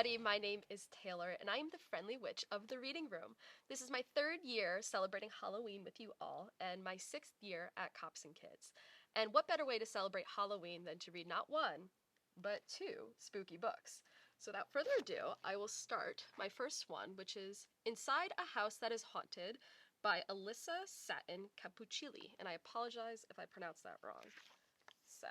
everybody, my name is Taylor, and I am the friendly witch of the reading room. This is my 3rd year celebrating Halloween with you all, and my 6th year at Cops and Kids. And what better way to celebrate Halloween than to read not 1, but 2 spooky books. So without further ado, I will start my first one, which is Inside a House That Is Haunted by Alyssa Satin Capucilli, and I apologize if I pronounced that wrong. So...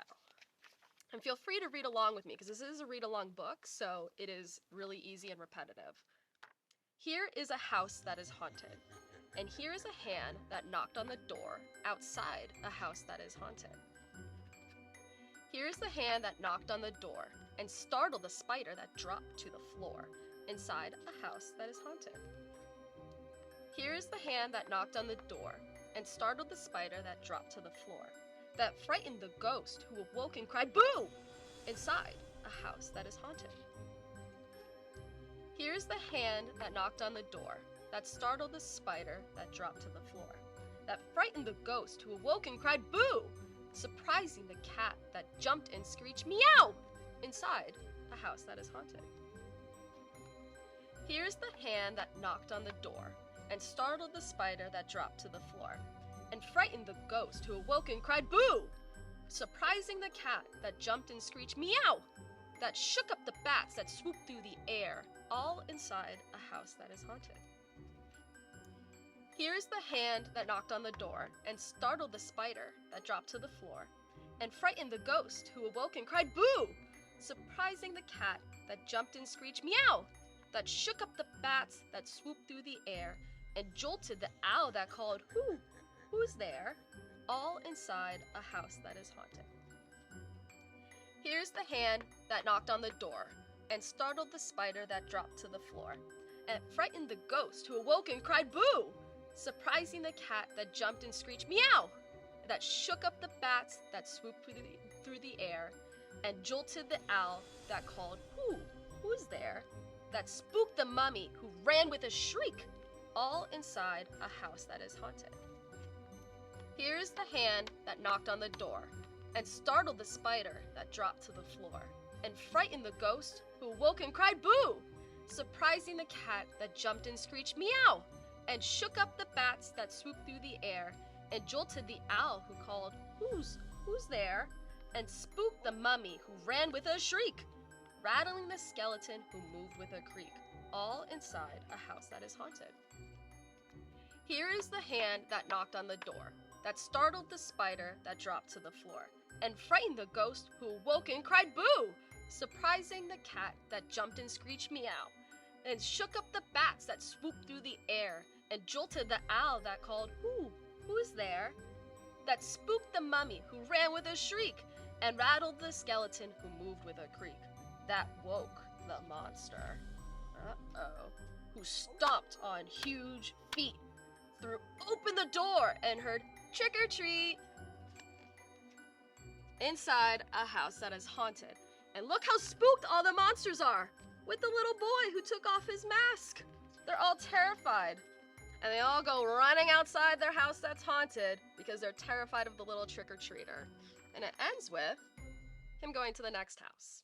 and feel free to read along with me, because this is a read-along book, so it is really easy and repetitive. Here is a house that is haunted, and here is a hand that knocked on the door outside a house that is haunted. Here is the hand that knocked on the door and startled the spider that dropped to the floor inside a house that is haunted. Here is the hand that knocked on the door and startled the spider that dropped to the floor, that frightened the ghost who awoke and cried, "Boo!" inside a house that is haunted. Here's the hand that knocked on the door, that startled the spider that dropped to the floor, that frightened the ghost who awoke and cried, "Boo!" surprising the cat that jumped and screeched, "Meow!" inside a house that is haunted. Here's the hand that knocked on the door and startled the spider that dropped to the floor, and frightened the ghost who awoke and cried, "Boo!" surprising the cat that jumped and screeched, "Meow!" that shook up the bats that swooped through the air, all inside a house that is haunted. Here's the hand that knocked on the door and startled the spider that dropped to the floor, and frightened the ghost who awoke and cried, "Boo!" surprising the cat that jumped and screeched, "Meow!" that shook up the bats that swooped through the air, and jolted the owl that called, "Who? Who's there?" all inside a house that is haunted. Here's the hand that knocked on the door and startled the spider that dropped to the floor, and frightened the ghost who awoke and cried, "Boo!" surprising the cat that jumped and screeched, "Meow!" that shook up the bats that swooped through the air, and jolted the owl that called, Who's there?" that spooked the mummy who ran with a shriek, all inside a house that is haunted. Here's the hand that knocked on the door and startled the spider that dropped to the floor, and frightened the ghost who awoke and cried, "Boo!" surprising the cat that jumped and screeched, "Meow!" and shook up the bats that swooped through the air, and jolted the owl who called, Who's there?" and spooked the mummy who ran with a shriek, rattling the skeleton who moved with a creak, all inside a house that is haunted. Here is the hand that knocked on the door, that startled the spider that dropped to the floor, and frightened the ghost who awoke and cried, "Boo!" surprising the cat that jumped and screeched, "Meow!" and shook up the bats that swooped through the air, and jolted the owl that called, Who's there?" that spooked the mummy who ran with a shriek, and rattled the skeleton who moved with a creak, that woke the monster, who stomped on huge feet, threw open the door, and heard, "Trick or treat!" inside a house that is haunted. And look how spooked all the monsters are, with the little boy who took off his mask. They're all terrified, and they all go running outside their house that's haunted because they're terrified of the little trick-or-treater. And it ends with him going to the next house.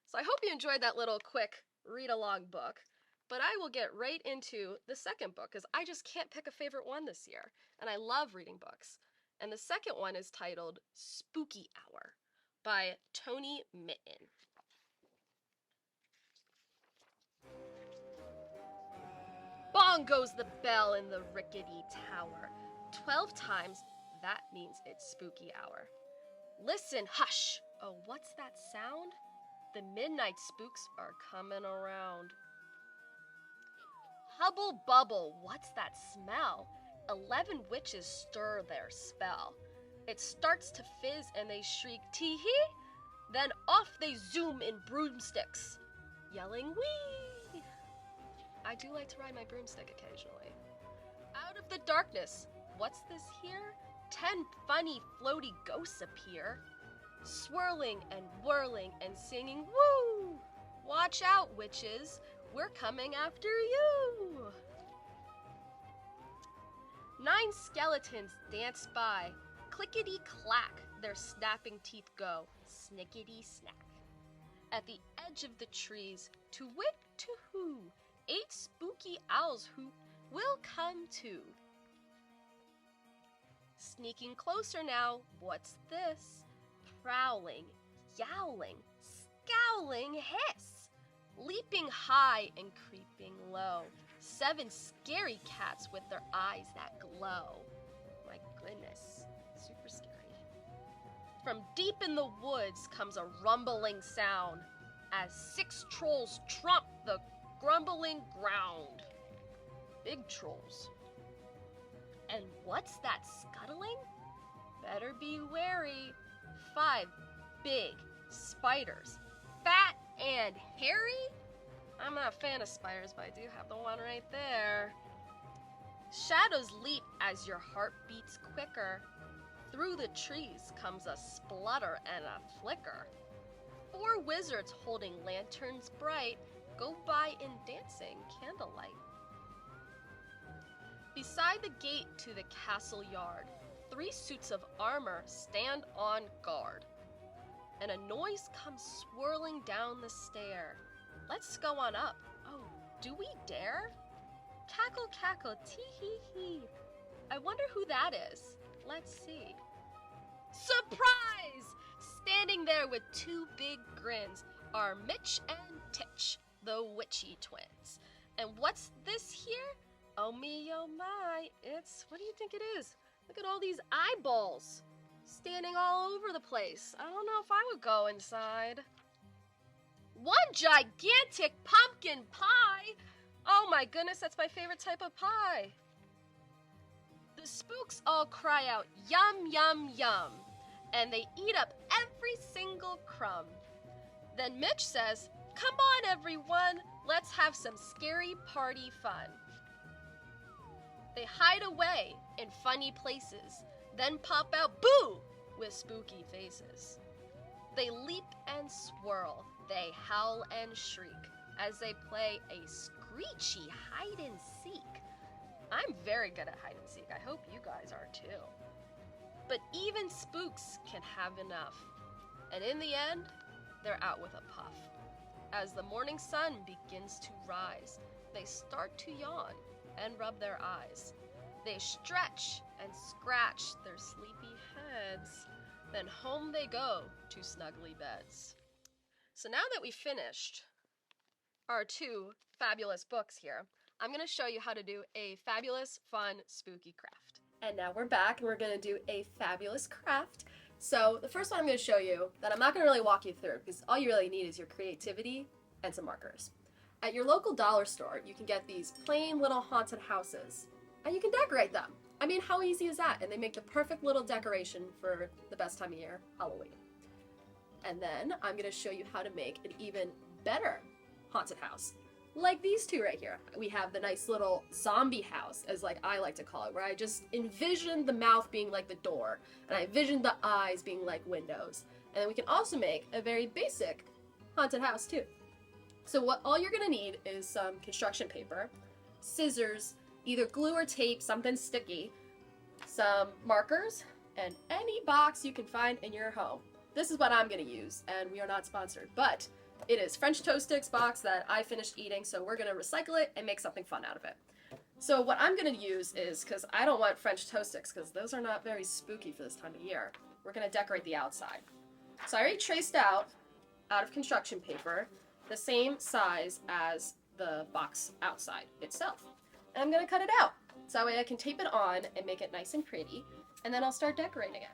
So I hope you enjoyed that little quick read-along book. But I will get right into the second book, because I just can't pick a favorite one this year, and I love reading books. And the second one is titled Spooky Hour by Tony Mitten. Bong goes the bell in the rickety tower. 12 times, that means it's spooky hour. Listen, hush! Oh, what's that sound? The midnight spooks are coming around. Hubble bubble, what's that smell? 11 witches stir their spell. It starts to fizz and they shriek, "Tee-hee!" Then off they zoom in broomsticks, yelling, "Wee!" I do like to ride my broomstick occasionally. Out of the darkness, what's this here? 10 funny floaty ghosts appear, swirling and whirling and singing, "Woo! Watch out, witches! We're coming after you!" 9 skeletons dance by, clickety-clack, their snapping teeth go, snickety-snack. at the edge of the trees, to wit to who, 8 spooky owls who will come to. Sneaking closer now, what's this? Prowling, yowling, scowling hiss, leaping high and creeping low, 7 scary cats with their eyes that glow. My goodness, super scary. From deep in the woods comes a rumbling sound as 6 trolls tromp the grumbling ground. Big trolls. And what's that scuttling? Better be wary. 5 big spiders, fat and hairy. I'm not a fan of spiders, but I do have the one right there. Shadows leap as your heart beats quicker. Through the trees comes a splutter and a flicker. 4 wizards holding lanterns bright go by in dancing candlelight. Beside the gate to the castle yard, 3 suits of armor stand on guard. And a noise comes swirling down the stair. Let's go on up. Oh, do we dare? Cackle, cackle, tee-hee-hee. I wonder who that is. Let's see. Surprise! Standing there with 2 big grins are Mitch and Titch, the witchy twins. And what's this here? Oh me, oh my, what do you think it is? Look at all these eyeballs standing all over the place. I don't know if I would go inside. One gigantic pumpkin pie! Oh my goodness, that's my favorite type of pie. The spooks all cry out, yum, yum, yum, and they eat up every single crumb. Then Mitch says, come on everyone, let's have some scary party fun. They hide away in funny places, then pop out, boo, with spooky faces. They leap and swirl, they howl and shriek, as they play a screechy hide and seek. I'm very good at hide and seek. I hope you guys are too. But even spooks can have enough. And in the end, they're out with a puff. As the morning sun begins to rise, they start to yawn and rub their eyes. They stretch and scratch their sleepy heads. Then home they go to snuggly beds. So now that we've finished our 2 fabulous books here, I'm going to show you how to do a fabulous, fun, spooky craft. And now we're back and we're going to do a fabulous craft. So the first one I'm going to show you that I'm not going to really walk you through because all you really need is your creativity and some markers. At your local dollar store, you can get these plain little haunted houses and you can decorate them. I mean, how easy is that? And they make the perfect little decoration for the best time of year, Halloween. And then I'm going to show you how to make an even better haunted house. Like these 2 right here. We have the nice little zombie house, as like I like to call it, where I just envisioned the mouth being like the door, and I envisioned the eyes being like windows. And then we can also make a very basic haunted house too. So all you're gonna need is some construction paper, scissors, either glue or tape, something sticky, some markers, and any box you can find in your home. This is what I'm gonna use, and we are not sponsored, but it is French toast sticks box that I finished eating, so we're going to recycle it and make something fun out of it. So what I'm going to use is, because I don't want French toast sticks, because those are not very spooky for this time of year, we're going to decorate the outside. So I already traced out of construction paper, the same size as the box outside itself. And I'm going to cut it out, so that way I can tape it on and make it nice and pretty, and then I'll start decorating it.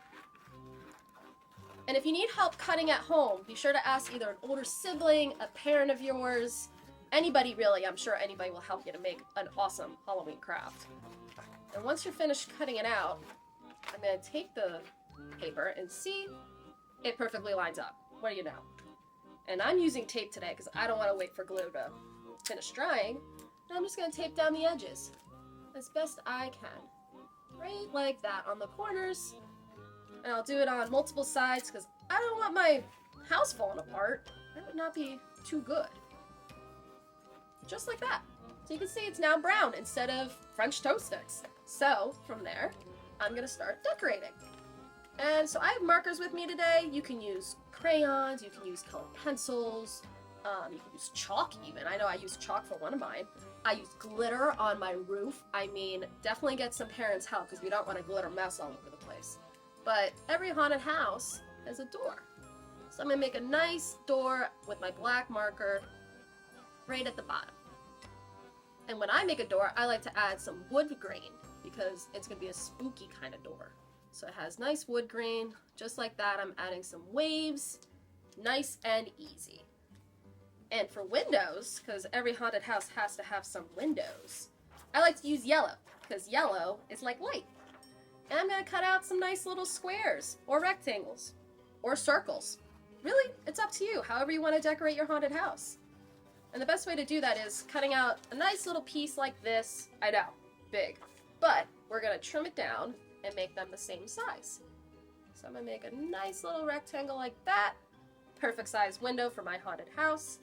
And if you need help cutting at home, be sure to ask either an older sibling, a parent of yours, anybody really. I'm sure anybody will help you to make an awesome Halloween craft. And once you're finished cutting it out, I'm going to take the paper and see it perfectly lines up. What do you know? And I'm using tape today because I don't want to wait for glue to finish drying. And I'm just going to tape down the edges as best I can. Right like that on the corners. And I'll do it on multiple sides because I don't want my house falling apart. That would not be too good. Just like that. So you can see it's now brown instead of French toast sticks. So from there, I'm going to start decorating. And so I have markers with me today. You can use crayons, you can use colored pencils, you can use chalk even. I know I use chalk for one of mine. I use glitter on my roof. I mean, definitely get some parents' help because we don't want a glitter mess all over the place. But every haunted house has a door. So I'm going to make a nice door with my black marker right at the bottom. And when I make a door, I like to add some wood grain because it's going to be a spooky kind of door. So it has nice wood grain. Just like that, I'm adding some waves. Nice and easy. And for windows, because every haunted house has to have some windows, I like to use yellow, because yellow is like light. And I'm going to cut out some nice little squares, or rectangles, or circles. Really, it's up to you, however you want to decorate your haunted house. And the best way to do that is cutting out a nice little piece like this. I know, big. But we're going to trim it down and make them the same size. So I'm going to make a nice little rectangle like that. Perfect size window for my haunted house.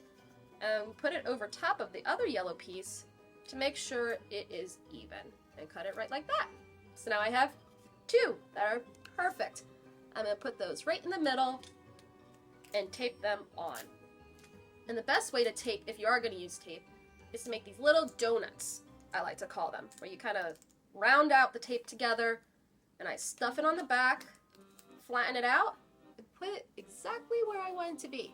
And put it over top of the other yellow piece to make sure it is even. And cut it right like that. So now I have two that are perfect. I'm going to put those right in the middle and tape them on. And the best way to tape, if you are going to use tape, is to make these little donuts, I like to call them, where you kind of round out the tape together, and I stuff it on the back, flatten it out, and put it exactly where I want it to be.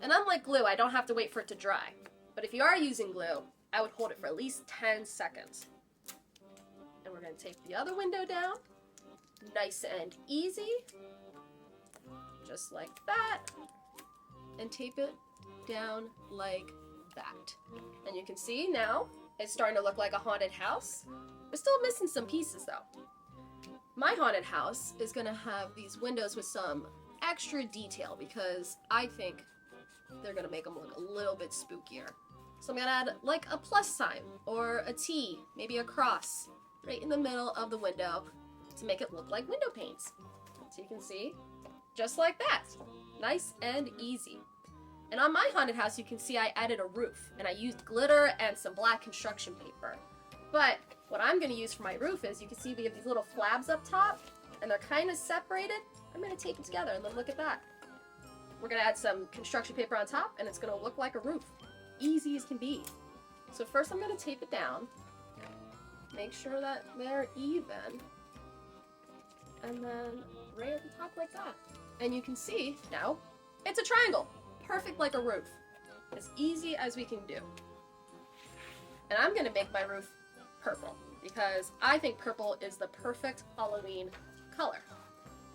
And unlike glue, I don't have to wait for it to dry. But if you are using glue, I would hold it for at least 10 seconds. And we're going to tape the other window down, nice and easy, just like that, and tape it down like that. And you can see now it's starting to look like a haunted house. We're still missing some pieces though. My haunted house is going to have these windows with some extra detail because I think they're going to make them look a little bit spookier. So I'm going to add like a plus sign or a T, maybe a cross, right in the middle of the window to make it look like window panes. So you can see, just like that. Nice and easy. And on my haunted house, you can see I added a roof, and I used glitter and some black construction paper. But what I'm going to use for my roof is, you can see we have these little flabs up top, and they're kind of separated. I'm going to tape it together, and then look at that. We're going to add some construction paper on top, and it's going to look like a roof. Easy as can be. So first I'm going to tape it down. Make sure that they're even. And then right at the top like that. And you can see, now, it's a triangle. Perfect like a roof. As easy as we can do. And I'm going to make my roof purple because I think purple is the perfect Halloween color.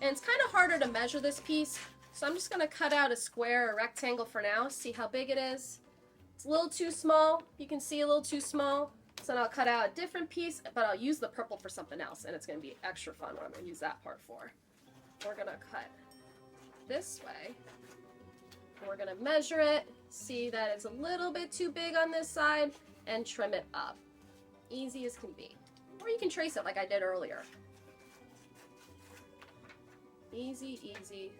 And it's kind of harder to measure this piece, so I'm just going to cut out a square or rectangle for now, see how big it is. It's a little too small. You can see a little too small. So then I'll cut out a different piece, but I'll use the purple for something else, and it's going to be extra fun what I'm going to use that part for. We're going to cut this way. We're going to measure it, see that it's a little bit too big on this side, and trim it up. Easy as can be. Or you can trace it like I did earlier. Easy, easy.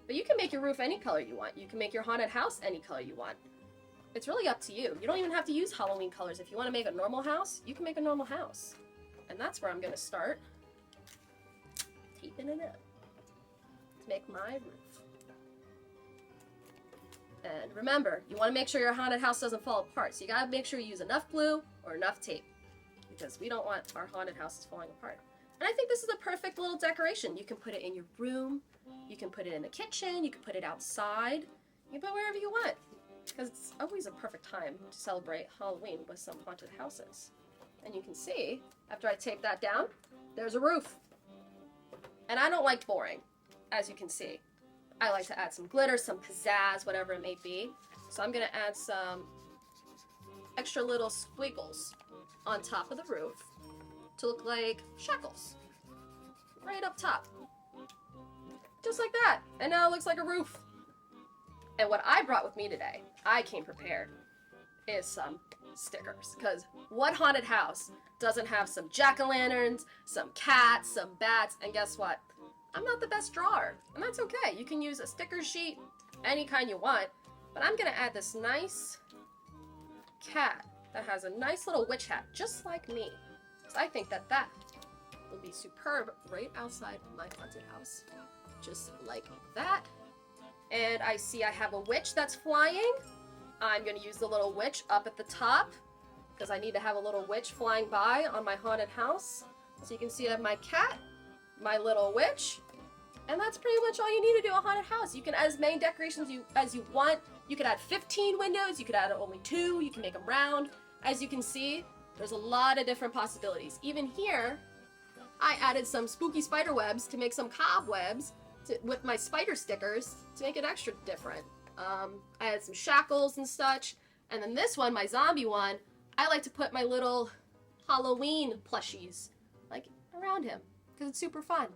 But you can make your roof any color you want. You can make your haunted house any color you want. It's really up to you. You don't even have to use Halloween colors. If you want to make a normal house, you can make a normal house. And that's where I'm going to start taping it up to make my roof. And remember, you want to make sure your haunted house doesn't fall apart. So you got to make sure you use enough glue or enough tape because we don't want our haunted houses falling apart. And I think this is a perfect little decoration. You can put it in your room. You can put it in the kitchen. You can put it outside. You can put it wherever you want. Because it's always a perfect time to celebrate Halloween with some haunted houses. And you can see, after I tape that down, there's a roof. And I don't like boring, as you can see. I like to add some glitter, some pizzazz, whatever it may be. So I'm going to add some extra little squiggles on top of the roof to look like shackles. Right up top. Just like that. And now it looks like a roof. And what I brought with me today, I came prepared, is some stickers. Because what haunted house doesn't have some jack-o'-lanterns, some cats, some bats, and guess what? I'm not the best drawer, and that's okay. You can use a sticker sheet, any kind you want, but I'm going to add this nice cat that has a nice little witch hat, just like me. So I think that that It'll be superb right outside my haunted house. Just like that. And I see I have a witch that's flying. I'm gonna use the little witch up at the top because I need to have a little witch flying by on my haunted house. So you can see I have my cat, my little witch, and that's pretty much all you need to do a haunted house. You can add as many decorations as you want. You could add 15 windows, you could add only 2, you can make them round. As you can see, there's a lot of different possibilities. Even here, I added some spooky spider webs to make some cobwebs with my spider stickers to make it extra different. I added some shackles and such. And then this one, my zombie one, I like to put my little Halloween plushies like around him because it's super fun.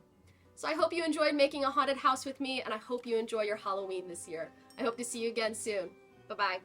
So I hope you enjoyed making a haunted house with me, and I hope you enjoy your Halloween this year. I hope to see you again soon. Bye-bye.